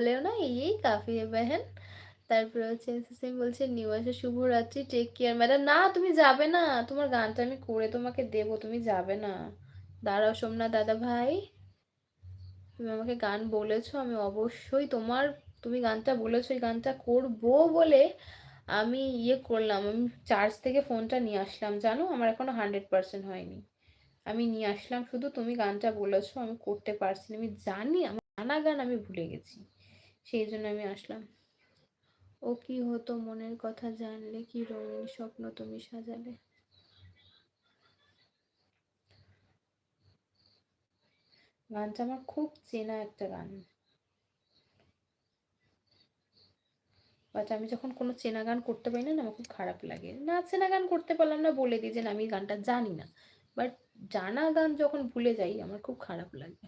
বলেও না এই কাফি है बहन। তারপরে হচ্ছে সিম বলছে নিউ ইয়ার শুভরাত্রি, টেক কেয়ার ম্যাডাম। না তুমি যাবে না, তোমার গানটা আমি করে তোমাকে দেবো, তুমি যাবে না। দাঁড়াও সোমনাথ দাদা ভাই, তুমি আমাকে গান বলেছো, আমি অবশ্যই তোমার, তুমি গানটা বলেছো এই গানটা করবো বলে আমি ইয়ে করলাম, আমি চার্জ থেকে ফোনটা নিয়ে আসলাম, জানো আমার এখনো 100% হয়নি। আমি নিয়ে আসলাম শুধু, তুমি গানটা বলেছো আমি করতে পারছি না, আমি জানি আমার জানা গান আমি ভুলে গেছি, সেই জন্য আমি আসলাম। ও কি হতো মনের কথা জানলে, কি রঙিন স্বপ্ন তুমি সাজালে। গানটা আমার খুব চেনা একটা গান, বাট আমি যখন কোনো চেনা গান করতে পারি না, না আমার খুব খারাপ লাগে। না চেনা গান করতে পারলাম না বলে দিই যে না আমি গানটা জানি না, বাট জানা গান যখন ভুলে যাই আমার খুব খারাপ লাগে।